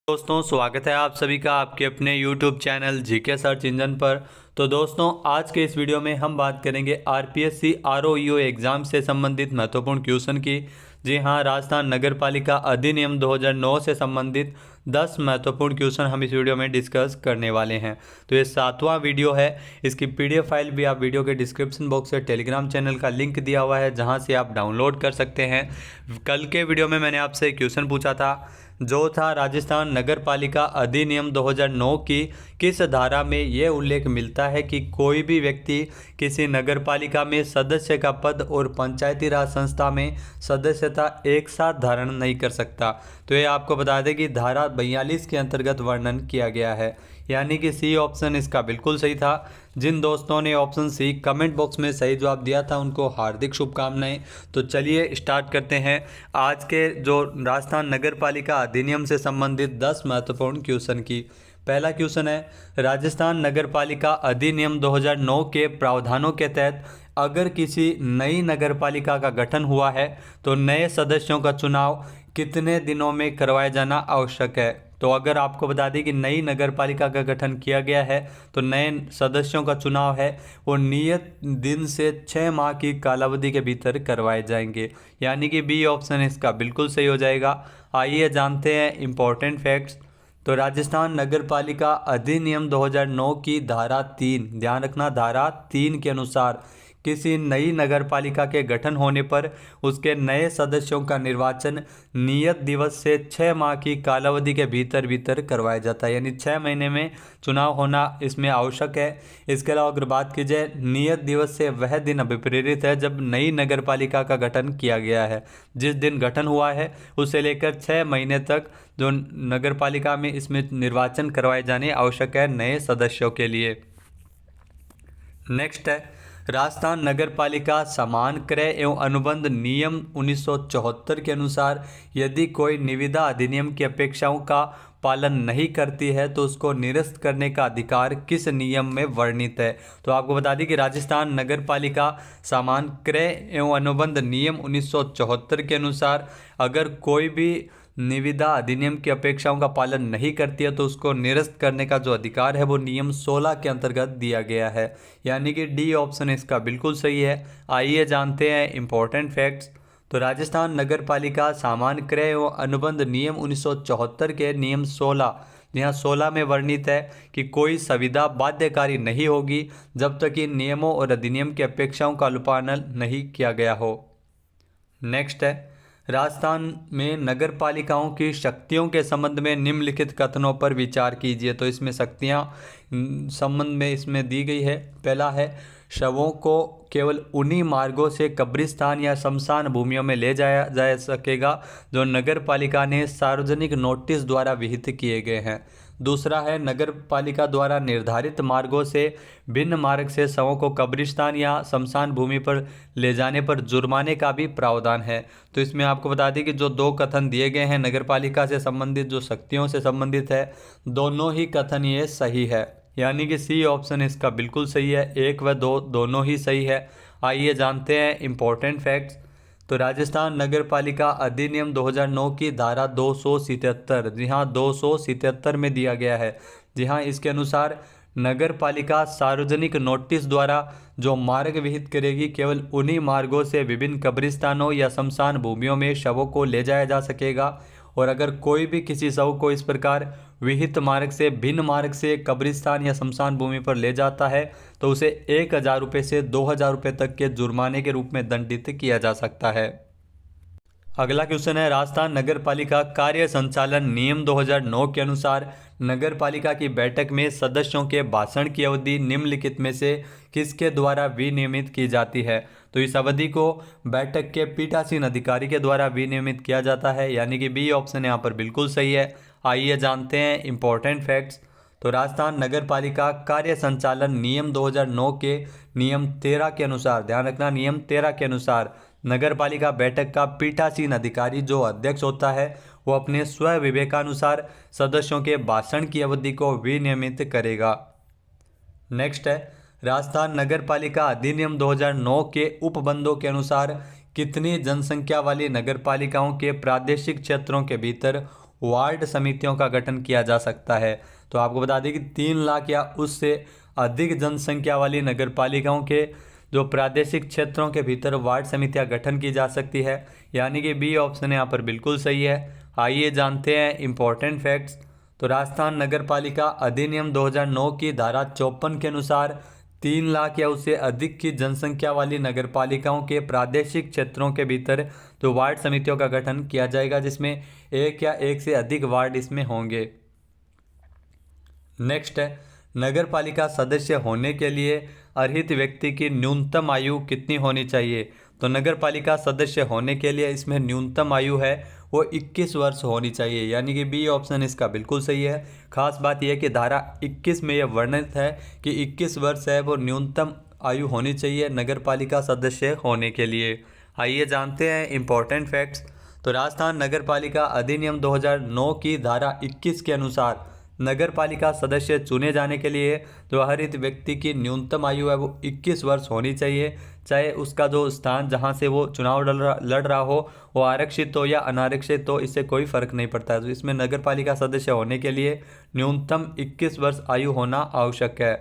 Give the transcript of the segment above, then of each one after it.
दोस्तों स्वागत है आप सभी का आपके अपने YouTube channel GK search engine पर। तो दोस्तों आज के इस वीडियो में हम बात करेंगे आरपीएससी आरओईओ एग्ज़ाम से संबंधित महत्वपूर्ण क्वेश्चन की। जी हां, राजस्थान नगर पालिका अधिनियम 2009 से संबंधित 10 महत्वपूर्ण क्वेश्चन हम इस वीडियो में डिस्कस करने वाले हैं। तो ये 7वां वीडियो है। इसकी पीडीएफ फाइल भी आप वीडियो के डिस्क्रिप्शन बॉक्स से टेलीग्राम चैनल का लिंक दिया हुआ है, जहां से आप डाउनलोड कर सकते हैं। कल के वीडियो में मैंने आपसे एक क्वेश्चन पूछा था, जो था राजस्थान नगर पालिका अधिनियम 2009 की किस धारा में यह उल्लेख मिलता है कि कोई भी व्यक्ति किसी नगर पालिका में सदस्य का पद और पंचायती राज संस्था में सदस्यता एक साथ धारण नहीं कर सकता। तो ये आपको बता दें कि धारा 42 के अंतर्गत वर्णन किया गया है, यानी कि सी ऑप्शन इसका बिल्कुल सही था। जिन दोस्तों ने ऑप्शन सी कमेंट बॉक्स में सही जवाब दिया था उनको हार्दिक शुभकामनाएं। तो चलिए स्टार्ट करते हैं आज के जो राजस्थान नगर पालिका अधिनियम से संबंधित 10 महत्वपूर्ण क्वेश्चन की। पहला क्वेश्चन है, राजस्थान नगर पालिका अधिनियम 2009 के प्रावधानों के तहत अगर किसी नई नगर पालिका का गठन हुआ है तो नए सदस्यों का चुनाव कितने दिनों में करवाया जाना आवश्यक है। तो अगर आपको बता दें कि नई नगर पालिका का गठन किया गया है तो नए सदस्यों का चुनाव है वो नियत दिन से 6 माह की कालावधि के भीतर करवाए जाएंगे, यानी कि बी ऑप्शन इसका बिल्कुल सही हो जाएगा। आइए जानते हैं इम्पोर्टेंट फैक्ट्स। तो राजस्थान नगर पालिका अधिनियम 2009 की धारा 3, ध्यान रखना धारा 3 के अनुसार किसी नई नगर पालिका के गठन होने पर उसके नए सदस्यों का निर्वाचन नियत दिवस से 6 माह की कालावधि के भीतर भीतर करवाया जाता है, यानी 6 महीने में चुनाव होना इसमें आवश्यक है। इसके अलावा अगर बात की जाए नियत दिवस से, वह दिन अभिप्रेरित है जब नई नगर पालिका का गठन किया गया है। जिस दिन गठन हुआ है उससे लेकर 6 महीने तक जो नगर पालिका में इसमें निर्वाचन करवाए जाने आवश्यक है नए सदस्यों के लिए। नेक्स्ट है, राजस्थान नगर पालिका समान क्रय एवं अनुबंध नियम 1974 के अनुसार यदि कोई निविदा अधिनियम की अपेक्षाओं का पालन नहीं करती है तो उसको निरस्त करने का अधिकार किस नियम में वर्णित है। तो आपको बता दें कि राजस्थान नगर पालिका समान क्रय एवं अनुबंध नियम 1974 के अनुसार अगर कोई भी निविदा अधिनियम की अपेक्षाओं का पालन नहीं करती है तो उसको निरस्त करने का जो अधिकार है वो नियम 16 के अंतर्गत दिया गया है, यानी कि डी ऑप्शन इसका बिल्कुल सही है। आइए जानते हैं इम्पोर्टेंट फैक्ट्स। तो राजस्थान नगर पालिका सामान्य क्रय एवं अनुबंध नियम 1974 के नियम 16, यहाँ 16 में वर्णित है कि कोई संविदा बाध्यकारी नहीं होगी जब तक इन नियमों और अधिनियम की अपेक्षाओं का अनुपालन नहीं किया गया हो। नेक्स्ट है, राजस्थान में नगर पालिकाओं की शक्तियों के संबंध में निम्नलिखित कथनों पर विचार कीजिए। तो इसमें शक्तियां संबंध में इसमें दी गई है। पहला है, शवों को केवल उन्हीं मार्गों से कब्रिस्तान या शमशान भूमियों में ले जाया जा सकेगा जो नगर पालिका ने सार्वजनिक नोटिस द्वारा विहित किए गए हैं। दूसरा है, नगर पालिका द्वारा निर्धारित मार्गों से भिन्न मार्ग से शवों को कब्रिस्तान या शमशान भूमि पर ले जाने पर जुर्माने का भी प्रावधान है। तो इसमें आपको बता दें कि जो 2 कथन दिए गए हैं नगर पालिका से संबंधित, जो शक्तियों से संबंधित है, दोनों ही कथन ये सही है, यानी कि सी ऑप्शन इसका बिल्कुल सही है। 1 व 2 दोनों ही सही है। आइए जानते हैं इम्पोर्टेंट फैक्ट्स। तो राजस्थान नगर पालिका अधिनियम 2009 की धारा 277, जी हाँ 277 में दिया गया है। जी हाँ, इसके अनुसार नगर पालिका सार्वजनिक नोटिस द्वारा जो मार्ग विहित करेगी केवल उन्हीं मार्गों से विभिन्न कब्रिस्तानों या शमशान भूमियों में शवों को ले जाया जा सकेगा, और अगर कोई भी किसी शव को इस प्रकार विहित मार्ग से भिन्न मार्ग से कब्रिस्तान या शमशान भूमि पर ले जाता है तो उसे 1000 रुपये से 2000 रुपये तक के जुर्माने के रूप में दंडित किया जा सकता है। अगला क्वेश्चन है, राजस्थान नगर पालिका कार्य संचालन नियम 2009 के अनुसार नगर पालिका की बैठक में सदस्यों के भाषण की अवधि निम्नलिखित में से किसके द्वारा विनियमित की जाती है। तो इस अवधि को बैठक के पीठासीन अधिकारी के द्वारा विनियमित किया जाता है, यानी कि बी ऑप्शन यहाँ पर बिल्कुल सही है। आइए जानते हैं इम्पोर्टेंट फैक्ट्स। तो राजस्थान नगर पालिका कार्य संचालन नियम 2009 के नियम 13 के अनुसार, ध्यान रखना नियम 13 के अनुसार नगर पालिका बैठक का पीठासीन अधिकारी जो अध्यक्ष होता है वो अपने स्व विवेकानुसार सदस्यों के भाषण की अवधि को विनियमित करेगा। नेक्स्ट है, राजस्थान नगर पालिका अधिनियम 2009 के उपबंधों के अनुसार कितनी जनसंख्या वाली नगर पालिकाओं के प्रादेशिक क्षेत्रों के भीतर वार्ड समितियों का गठन किया जा सकता है। तो आपको बता दें कि 3 लाख या उससे अधिक जनसंख्या वाली नगरपालिकाओं के जो प्रादेशिक क्षेत्रों के भीतर वार्ड समितियां गठन की जा सकती है, यानी कि बी ऑप्शन यहाँ पर बिल्कुल सही है। आइए जानते हैं इम्पोर्टेंट फैक्ट्स। तो राजस्थान नगरपालिका अधिनियम 2009 की धारा 54 के अनुसार 3 लाख या उससे अधिक की जनसंख्या वाली नगरपालिकाओं के प्रादेशिक क्षेत्रों के भीतर जो वार्ड समितियों का गठन किया जाएगा, जिसमें एक या एक से अधिक वार्ड इसमें होंगे। नेक्स्ट है, नगरपालिका सदस्य होने के लिए अर्हित व्यक्ति की न्यूनतम आयु कितनी होनी चाहिए। तो नगरपालिका सदस्य होने के लिए इसमें न्यूनतम आयु है वो 21 वर्ष होनी चाहिए, यानी कि बी ऑप्शन इसका बिल्कुल सही है। खास बात यह कि धारा 21 में यह वर्णित है कि 21 वर्ष है वो न्यूनतम आयु होनी चाहिए नगरपालिका सदस्य होने के लिए। आइए जानते हैं इम्पोर्टेंट फैक्ट्स। तो राजस्थान नगरपालिका अधिनियम 2009 की धारा 21 के अनुसार नगरपालिका सदस्य चुने जाने के लिए जो हरित व्यक्ति की न्यूनतम आयु है वो 21 वर्ष होनी चाहिए, चाहे उसका जो स्थान जहां से वो चुनाव लड़ रहा हो वो आरक्षित हो या अनारक्षित हो, इससे कोई फर्क नहीं पड़ता है। तो इसमें नगरपालिका सदस्य होने के लिए न्यूनतम 21 वर्ष आयु होना आवश्यक है।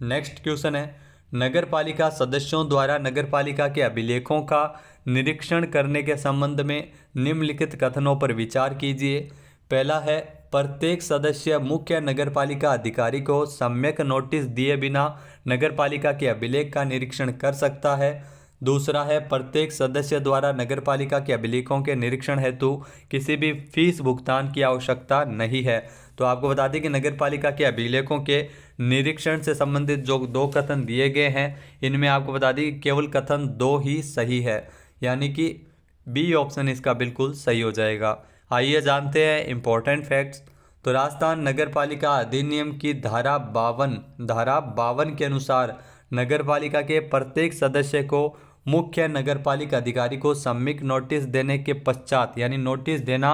नेक्स्ट क्वेश्चन है, नगरपालिका सदस्यों द्वारा नगरपालिका के अभिलेखों का निरीक्षण करने के संबंध में निम्नलिखित कथनों पर विचार कीजिए। पहला है, प्रत्येक सदस्य मुख्य नगरपालिका अधिकारी को सम्यक नोटिस दिए बिना नगरपालिका के अभिलेख का निरीक्षण कर सकता है। दूसरा है, प्रत्येक सदस्य द्वारा नगरपालिका के अभिलेखों के निरीक्षण हेतु किसी भी फीस भुगतान की आवश्यकता नहीं है। तो आपको बता दें कि नगरपालिका के अभिलेखों के निरीक्षण से संबंधित जो 2 कथन दिए गए हैं, इनमें आपको बता दें कि केवल कथन 2 ही सही है, यानी कि बी ऑप्शन इसका बिल्कुल सही हो जाएगा। आइए जानते हैं इम्पोर्टेंट फैक्ट्स। तो राजस्थान नगरपालिका अधिनियम की धारा 52 के अनुसार नगरपालिका के प्रत्येक सदस्य को मुख्य नगरपालिका अधिकारी को सम्यक नोटिस देने के पश्चात, यानी नोटिस देना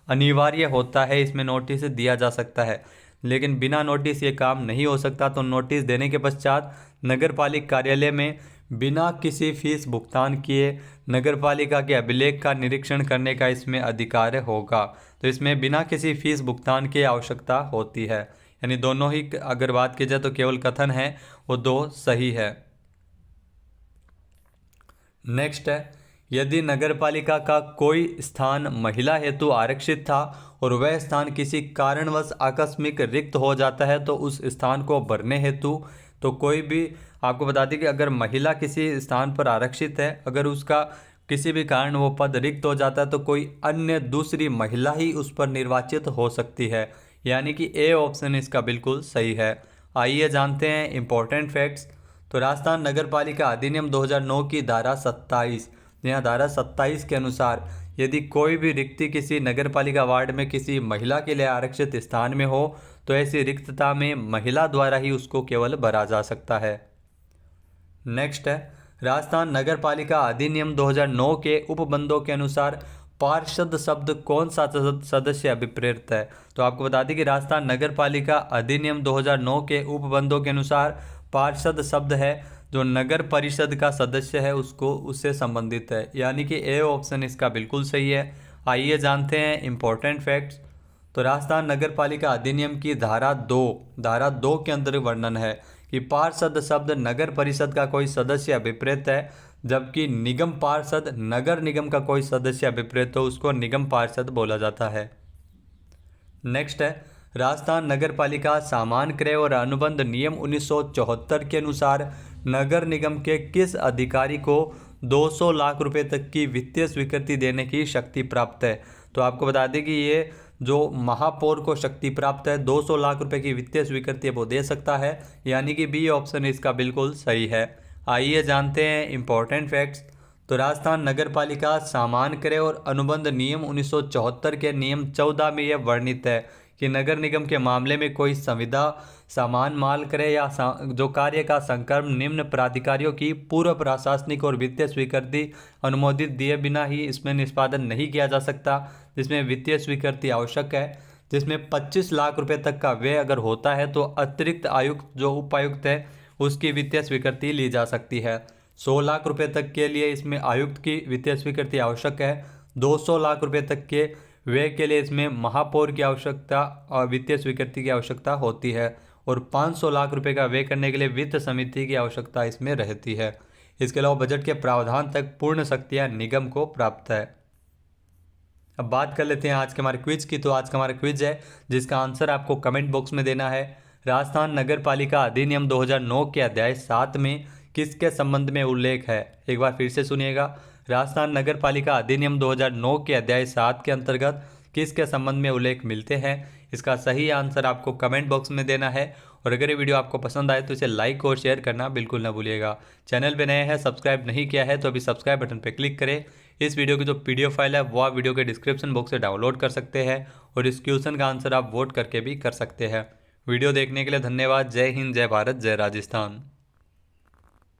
अनिवार्य होता है, इसमें नोटिस दिया जा सकता है, लेकिन बिना नोटिस ये काम नहीं हो सकता। तो नोटिस देने के पश्चात नगरपालिका कार्यालय में बिना किसी फीस भुगतान किए नगरपालिका के अभिलेख का निरीक्षण करने का इसमें अधिकार होगा। तो इसमें बिना किसी फीस भुगतान की आवश्यकता होती है, यानी दोनों ही अगर बात की जाए तो केवल कथन है वो 2 सही है। नेक्स्ट है, यदि नगरपालिका का कोई स्थान महिला हेतु आरक्षित था और वह स्थान किसी कारणवश आकस्मिक रिक्त हो जाता है तो उस स्थान को भरने हेतु, तो कोई भी आपको बता दें कि अगर महिला किसी स्थान पर आरक्षित है, अगर उसका किसी भी कारण वो पद रिक्त हो जाता है तो कोई अन्य दूसरी महिला ही उस पर निर्वाचित हो सकती है, यानी कि ए ऑप्शन इसका बिल्कुल सही है। आइए जानते हैं इम्पोर्टेंट फैक्ट्स। तो राजस्थान नगरपालिका अधिनियम 2009 की धारा 27, यहाँ धारा 27 के अनुसार यदि कोई भी रिक्ति किसी नगरपालिका वार्ड में किसी महिला के लिए आरक्षित स्थान में हो तो ऐसी रिक्तता में महिला द्वारा ही उसको केवल भरा जा सकता है। नेक्स्ट है, राजस्थान नगरपालिका अधिनियम 2009 के उपबंधों के अनुसार पार्षद शब्द कौन सा सदस्य अभिप्रेत है। तो आपको बता दें कि राजस्थान नगरपालिका अधिनियम 2009 के उपबंधों के अनुसार पार्षद शब्द है जो नगर परिषद का सदस्य है उसको उससे संबंधित है, यानी कि ए ऑप्शन इसका बिल्कुल सही है। आइए जानते हैं इम्पोर्टेंट फैक्ट्स। तो राजस्थान नगरपालिका अधिनियम की धारा 2 के अंदर वर्णन है कि पार्षद शब्द नगर परिषद का कोई सदस्य अभिप्रेत है, जबकि निगम पार्षद नगर निगम का कोई सदस्य अभिप्रेत हो उसको निगम पार्षद बोला जाता है। नेक्स्ट है, राजस्थान नगरपालिका सामान्य क्रय और अनुबंध नियम 1974 के अनुसार नगर निगम के किस अधिकारी को 200 लाख रुपए तक की वित्तीय स्वीकृति देने की शक्ति प्राप्त है। तो आपको बता दें कि ये जो महापौर को शक्ति प्राप्त है 200 लाख रुपए की वित्तीय स्वीकृति वो दे सकता है, यानी कि बी ऑप्शन इसका बिल्कुल सही है। आइए जानते हैं इम्पोर्टेंट फैक्ट्स। तो राजस्थान नगरपालिका सामान्य क्रय और अनुबंध नियम 1974 के नियम 14 में यह वर्णित है कि नगर निगम के मामले में कोई संविदा सामान माल क्रय या जो कार्य का संक्रम निम्न प्राधिकारियों की पूर्व प्रशासनिक और वित्तीय स्वीकृति अनुमोदित दिए बिना ही इसमें निष्पादन नहीं किया जा सकता, जिसमें वित्तीय स्वीकृति आवश्यक है, जिसमें 25 लाख रुपए तक का व्यय अगर होता है तो अतिरिक्त आयुक्त जो उपायुक्त है उसकी वित्तीय स्वीकृति ली जा सकती है। 100 लाख रुपए तक के लिए इसमें आयुक्त की वित्तीय स्वीकृति आवश्यक है। 200 लाख रुपए तक के व्यय के लिए इसमें महापौर की आवश्यकता और वित्तीय स्वीकृति की आवश्यकता होती है और 500 लाख रुपए का व्यय करने के लिए वित्त समिति की आवश्यकता इसमें रहती है। इसके अलावा बजट के प्रावधान तक पूर्ण शक्तियाँ निगम को प्राप्त है। अब बात कर लेते हैं आज के हमारे क्विज की। तो आज का हमारा क्विज है जिसका आंसर आपको कमेंट बॉक्स में देना है। राजस्थान नगर पालिका अधिनियम 2009 के अध्याय 7 में किसके संबंध में उल्लेख है? एक बार फिर से सुनिएगा। राजस्थान नगर पालिका अधिनियम 2009 के अध्याय 7 के अंतर्गत किसके संबंध में उल्लेख मिलते हैं? इसका सही आंसर आपको कमेंट बॉक्स में देना है। और अगर ये वीडियो आपको पसंद आए तो इसे लाइक और शेयर करना बिल्कुल ना भूलिएगा। चैनल पे नए हैं, सब्सक्राइब नहीं किया है तो अभी सब्सक्राइब बटन पर क्लिक करें। इस वीडियो की जो पीडीएफ फाइल है वो आप वीडियो के डिस्क्रिप्शन बॉक्स से डाउनलोड कर सकते हैं और इस क्वेश्चन का आंसर आप वोट करके भी कर सकते हैं। वीडियो देखने के लिए धन्यवाद। जय हिंद, जय भारत, जय राजस्थान।